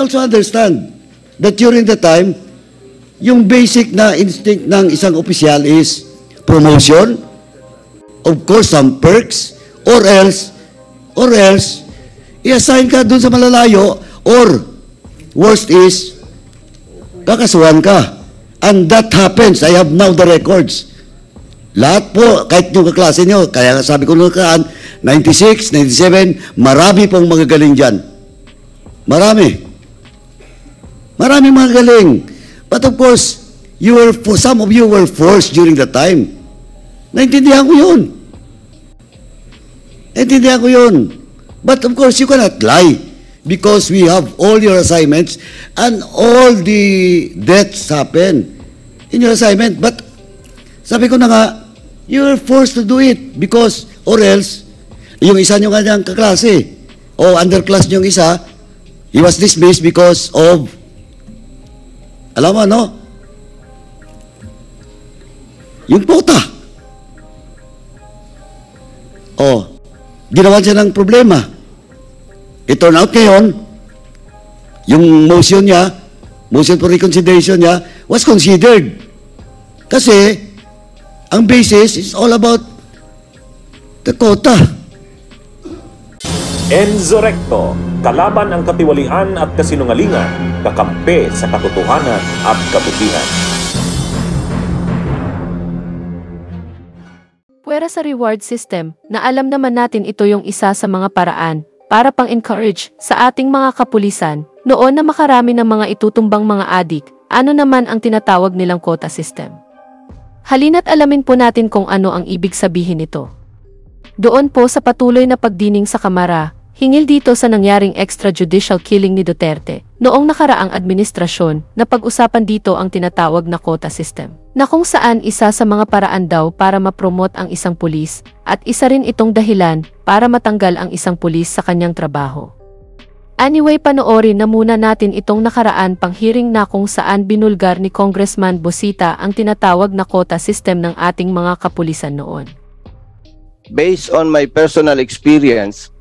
also understand that during the time, yung basic na instinct ng isang opisyal is promotion, of course, some perks, or else, i-assign ka dun sa malalayo, or worst is, kakasuhan ka. And that happens. I have now the records. Lahat po, kahit yung kaklase nyo, kaya sabi ko nung kaan, 96, 97, marami pong magagaling dyan. Marami. Maraming magagaling. But of course, some of you were forced during that time. Naintindihan ko yun. Naintindihan ko yun. But of course, you cannot lie because we have all your assignments and all the deaths happen in your assignment. But sabi ko na nga, you are forced to do it because or else, yung isa nyo kanyang kaklase o underclass nyo yung isa, he was dismissed because of, alam mo, no? Yung pota. Ginawa siya ng problema. It turned out ngayon, yung motion niya, motion for reconsideration niya, was considered. Kasi, ang basis is all about the quota. Enzo Recto, kalaban ang katiwalian at kasinungalingan, kakampi sa katotohanan at kabutihan. Puwera sa reward system, na alam naman natin ito yung isa sa mga paraan para pang-encourage sa ating mga kapulisan noon na makarami ng mga itutumbang mga adik, ano naman ang tinatawag nilang quota system. Halina't alamin po natin kung ano ang ibig sabihin nito. Doon po sa patuloy na pagdining sa Kamara, hingil dito sa nangyaring extrajudicial killing ni Duterte, noong nakaraang administrasyon na pag-usapan dito ang tinatawag na quota system, na kung saan isa sa mga paraan daw para ma-promote ang isang pulis at isa rin itong dahilan para matanggal ang isang pulis sa kanyang trabaho. Anyway, panoorin na muna natin itong nakaraan pang hearing na kung saan binulgar ni Congressman Bosita ang tinatawag na quota system ng ating mga kapulisan noon. Based on my personal experience,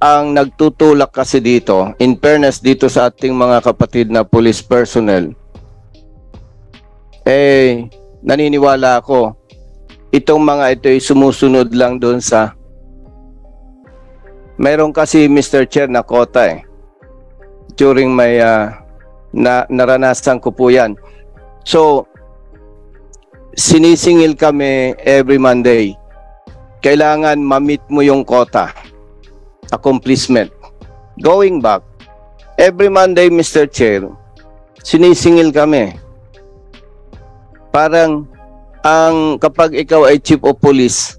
ang nagtutulak kasi dito, in fairness dito sa ating mga kapatid na police personnel, naniniwala ako, itong mga ito ay sumusunod lang doon sa, meron kasi Mr. Chair na quota during my, naranasan ko po yan. So, sinisingil kami every Monday. Kailangan ma-meet mo yung quota. Accomplishment. Going back, every Monday, Mr. Chair, sinisingil kami. Parang, kapag ikaw ay chief of police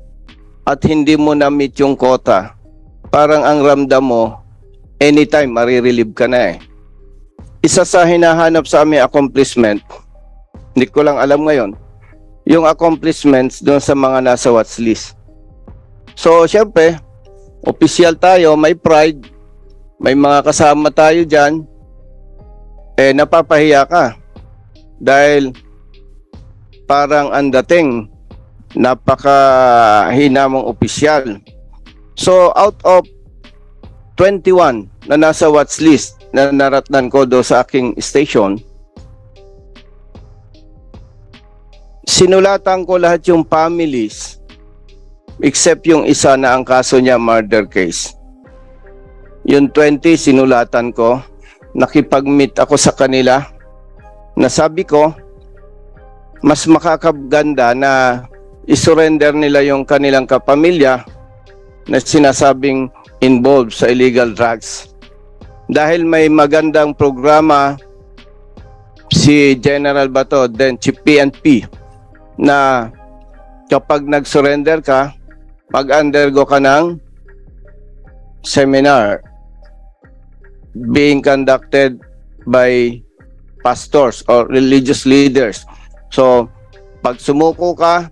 at hindi mo na-meet yung quota, parang ang ramdam mo, anytime, marirelieve ka na Isa sa hinahanap sa aming accomplishment, hindi ko lang alam ngayon, yung accomplishments doon sa mga nasa watch list. So, syempre, opisyal tayo, may pride, may mga kasama tayo dyan, napapahiya ka. Dahil parang ang dating, napakahina mong opisyal. So, out of 21 na nasa watch list na naratnan ko do sa aking station, sinulatan ko lahat yung families except yung isa na ang kaso niya murder case. Yung 20 sinulatan ko, nakipag-meet ako sa kanila, na sabi ko, mas makakaganda na isurrender nila yung kanilang kapamilya na sinasabing involved sa illegal drugs. Dahil may magandang programa si General Bato, then Chief PNP, na kapag nag-surrender ka, mag-undergo ka ng seminar being conducted by pastors or religious leaders. So, pag sumuko ka,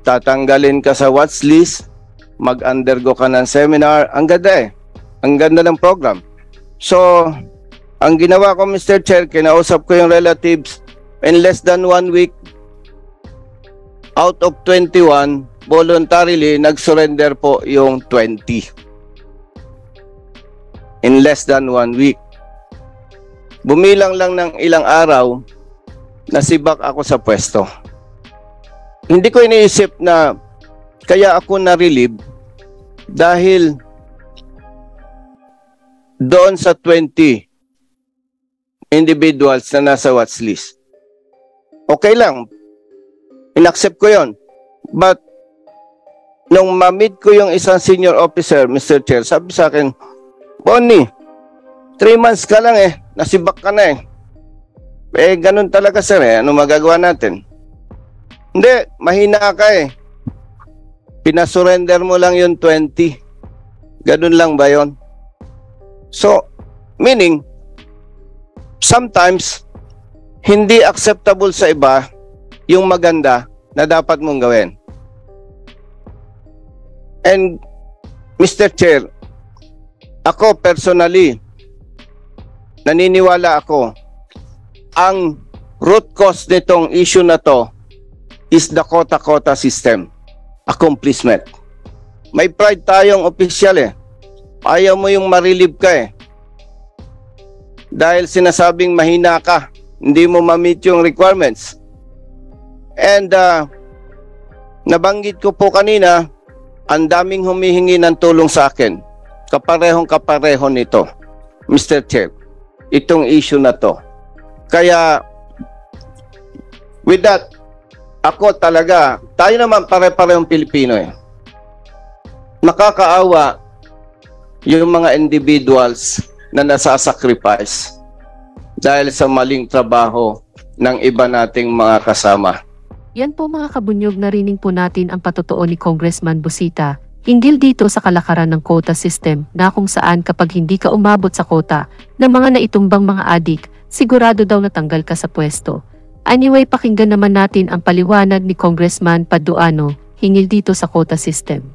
tatanggalin ka sa watch list, mag-undergo ka ng seminar. Ang ganda Ang ganda ng program. So, ang ginawa ko, Mr. Chair, kinausap ko yung relatives in less than 1 week, out of 21, voluntarily, nag-surrender po yung 20. In less than 1 week. bumilang lang ng ilang araw, nasibak ako sa pwesto. Hindi ko iniisip na kaya ako na-relieve dahil doon sa 20 individuals na nasa watchlist. Okay lang. In-accept ko yon. But nung ma-meet ko yung isang senior officer, Mr. Chair, sabi sa akin, Bonnie, 3 months ka lang nasibak ka na ganun talaga sir ano magagawa natin? Hindi, mahina ka Pinasurrender mo lang yung 20. Ganun lang ba yon? So, meaning, sometimes, hindi acceptable sa iba yung maganda na dapat mong gawin. And, Mr. Chair, ako personally, naniniwala ako, ang root cause nitong issue na to is the quota-quota system. Accomplishment. May pride tayong opisyal Ayaw mo yung ma-relieve ka Dahil sinasabing mahina ka, hindi mo ma-meet yung requirements. And, nabanggit ko po kanina, ang daming humihingi ng tulong sa akin. Kaparehong-kapareho nito, Mr. Chair, itong issue na to. Kaya, with that, ako talaga, tayo naman pare-parehong Pilipino Nakakaawa yung mga individuals na nasasacrifice dahil sa maling trabaho ng iba nating mga kasama. Yan po mga kabunyog, narinig po natin ang patotoo ni Congressman Busita hinggil dito sa kalakaran ng quota system na kung saan kapag hindi ka umabot sa quota ng mga naitumbang mga adik, sigurado daw natanggal ka sa pwesto. Anyway, pakinggan naman natin ang paliwanag ni Congressman Paduano hinggil dito sa quota system.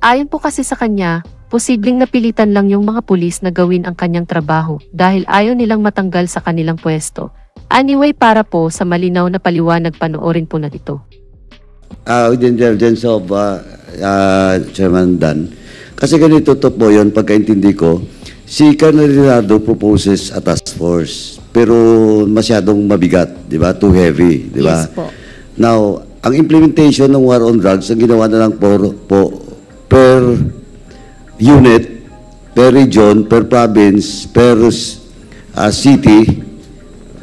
Ayon po kasi sa kanya, posibleng napilitan lang yung mga pulis na gawin ang kanyang trabaho dahil ayaw nilang matanggal sa kanilang pwesto. Anyway, para po sa malinaw na paliwanag, panoorin po na ito. With the intelligence of Chairman Dan, kasi ganito to po yun, pagkaintindi ko, si Colonel Leonardo proposes a task force, pero masyadong mabigat, di ba? Too heavy, di ba? Yes po. Now, ang implementation ng war on drugs, ang ginawa na lang per unit, per region, per province, per city,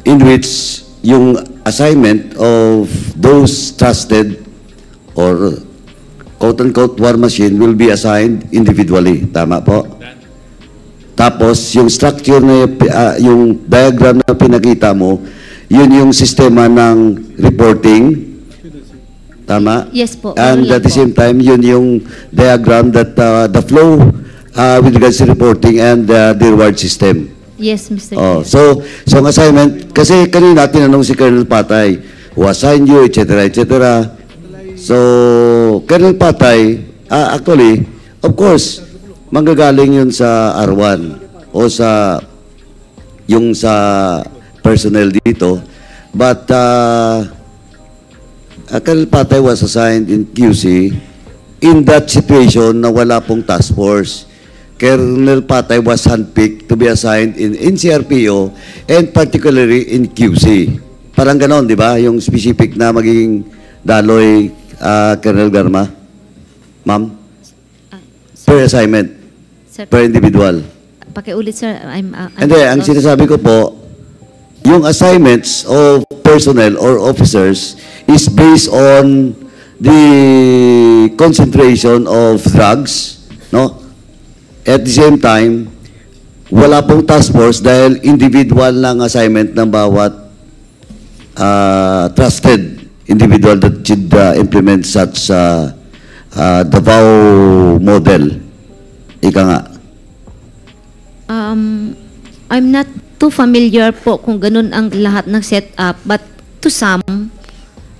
in which yung assignment of those trusted or quote-unquote war machine will be assigned individually. Tama po? Tapos, yung structure na yung diagram na pinakita mo, yun yung sistema ng reporting. Tama? Yes po. And at the same time, yun yung diagram that the flow with regards to reporting and the reward system. Yes, Mr. Oh, Chair. so ang assignment, kasi kanina tinanong si Colonel Patay, who assigned you, etc., etc. So, Colonel Patay, actually, of course, manggagaling yun sa R1 o sa personnel dito. But, Colonel Patay was assigned in QC in that situation na wala pong task force. Colonel Patay was handpicked to be assigned in NCRPO and particularly in QC. Parang ganon, di ba? Yung specific na magiging daloy, Colonel Garma? Ma'am? Per assignment? Sir, Per individual? pakiulit, sir. Hindi, ang sinasabi ko po, yung assignments of personnel or officers is based on the concentration of drugs, no? At the same time, wala pong task force dahil individual lang assignment ng bawat trusted individual that should implement such Davao model. Ika nga. I'm not too familiar po kung ganun ang lahat ng setup, but to some,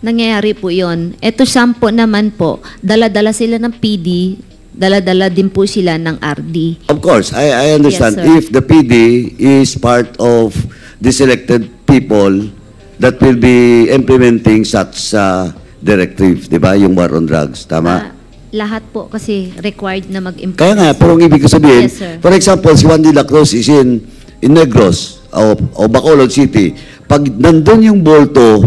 nangyayari po yon. To some po naman po, dala-dala sila ng PD, dala-dala din po sila ng RD. Of course, I understand. Yes, sir. If the PD is part of the selected people that will be implementing such directive, di ba? Yung war on drugs, tama? Lahat po kasi required na mag-implement. Kaya nga, pero ang ibig ko sabihin, Yes, sir. for example, si Juan de la Cruz is in Negros. o Bacolod City, pag nandun yung bolto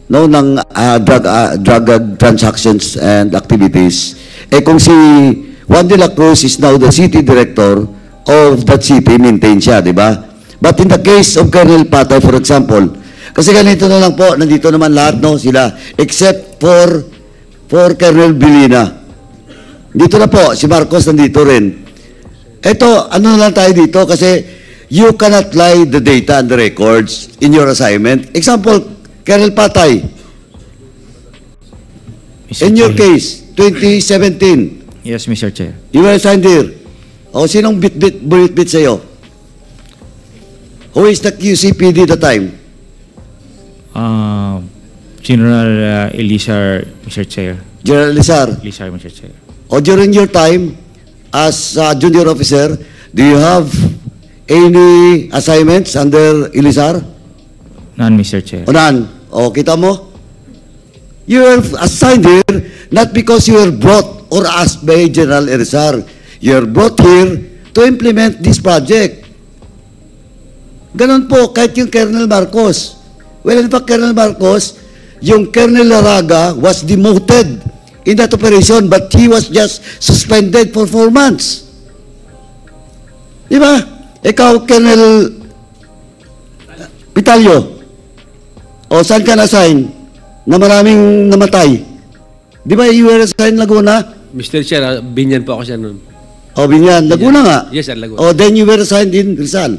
no, ng drug transactions and activities, kung si Juan de la Cruz is now the city director of that city, maintain siya, di ba? But in the case of Colonel Patay, for example, kasi ganito na lang po, nandito naman lahat, no, sila, except for Colonel Bilina. Dito na po, si Marcos nandito rin. Ito, ano na lang tayo dito, kasi you cannot lie the data and the records in your assignment. Example, Colonel Patay. In your case, 2017, Yes, Mr. Chair. you were assigned here. O, sinong bit sa'yo? Who is the QCPD at the time? General Elisar, Mr. Chair. General Lizar. Elisar, Mr. Chair. O during your time as junior officer, do you have any assignments under Elisar? None, Mr. Chair. O none? O, kita mo? You were assigned here not because you were brought or asked by General Elisar. You were brought here to implement this project. Ganon po, kahit yung Colonel Marcos. Well, in fact, Colonel Marcos, yung Colonel Laraga was demoted in that operation, but he was just suspended for 4 months. Di ba? Ikaw, Colonel Pitalio, o saan ka na-assign na maraming namatay? Di ba you were assigned Laguna? Mr. Chair, Binyan po ako siya noon. O, Binyan. Laguna nga. Yes, sir, Laguna. O, then you were assigned in Rizal.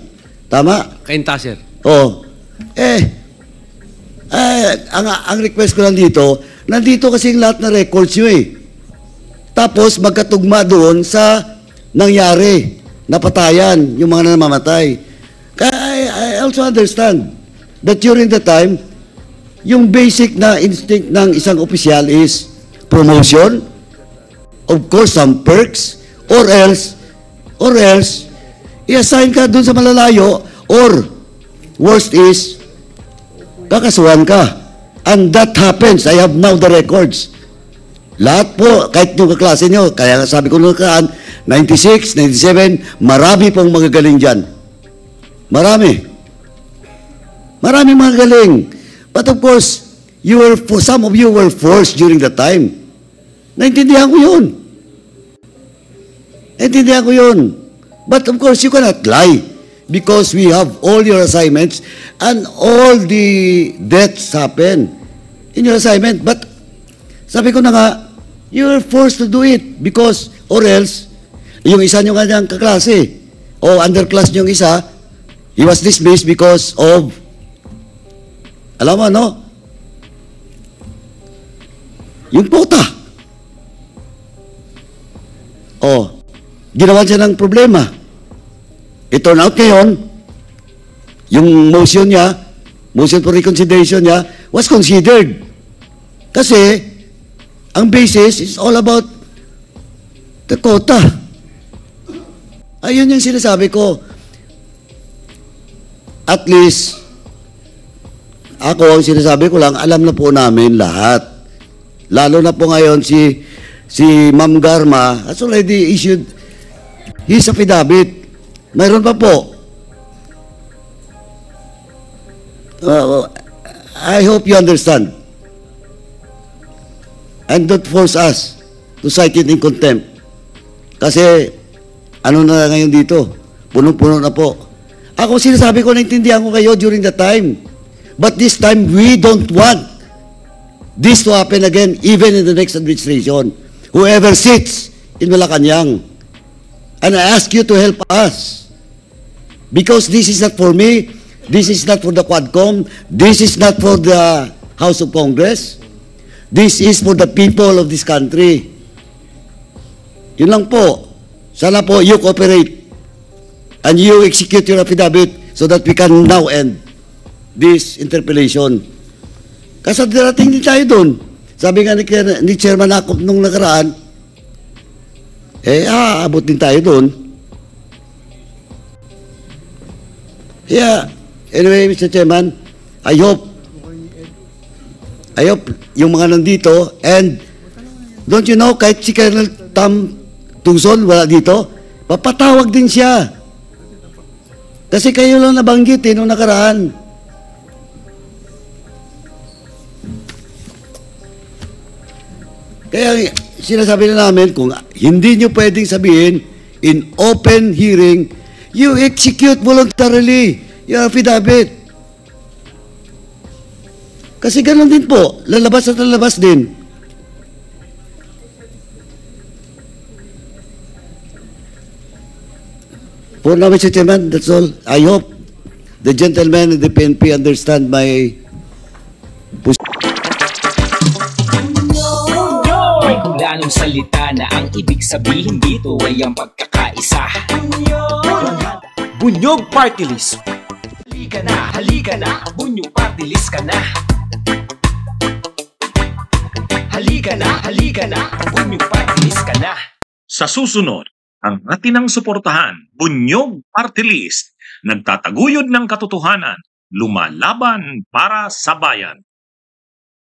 Tama? Kainta, sir. O. Ang request ko lang dito, nandito kasi lahat na records nyo eh. Tapos magkatugma doon sa nangyari, napatayan, yung mga namamatay. Kaya I also understand that during the time, yung basic na instinct ng isang opisyal is promotion, of course some perks, or else, i-assign ka doon sa malalayo, or worst is, kakasuhan ka. And that happens. I have now the records. Lahat po, kahit yung kaklase nyo, kaya sabi ko nung kaan, 96, 97, marami pong magagaling dyan. Marami. Maraming magagaling. But of course, some of you were forced during that time. Naintindihan ko yun. Naintindihan ko yun. But of course, you cannot lie. Because we have all your assignments and all the deaths happen in your assignment. But sabi ko na nga, you are forced to do it because or else, yung isa nyo kanyang kaklase o underclass nyo yung isa, he was dismissed because of, alam mo, no? Yung pota. O, ginawan siya ng problema. It turned out ngayon, yung motion niya, motion for reconsideration niya, was considered. Kasi, ang basis is all about the quota. Ayun yung sinasabi ko. At least, ako, ang sinasabi ko lang, alam na po namin lahat. Lalo na po ngayon si Ma'am Garma has already issued his affidavit. Mayroon pa po. I hope you understand. And don't force us to cite it in contempt. Kasi, ano na ngayon dito? Punong-puno na po. Ako sinasabi ko, naintindihan ko kayo during the time. But this time, we don't want this to happen again, even in the next administration. Whoever sits in Malacanang. And I ask you to help us. Because this is not for me, this is not for the Quadcom, this is not for the House of Congress, this is for the people of this country. Yun lang po. Sana po you cooperate and you execute your affidavit so that we can now end this interpellation. Kasi darating din tayo doon. Sabi nga ni Chairman Akop nung nakaraan, aabot din tayo doon. Yeah. Anyway, Mr. Chairman, I hope yung mga nandito, and don't you know, kahit si Colonel Tam Tucson wala dito, papatawag din siya. Kasi kayo lang nabanggit nung nakaraan. Kaya sinasabi na namin, kung hindi nyo pwedeng sabihin in open hearing, you execute voluntarily yung affidavit. Kasi ganun din po, lalabas at lalabas din. For now, Mr. Chairman, that's all. I hope the gentleman in the PNP understand my position. May kulanong salita na ang ibig sabihin dito ay ang pagkakaisa. Bunyog Party List. Halika na, Bunyog Party List ka na. Halika na, Bunyog Party List ka na. Sa susunod, ang atinang suportahan, Bunyog Party List, nagtataguyod ng katotohanan, lumalaban para sa bayan.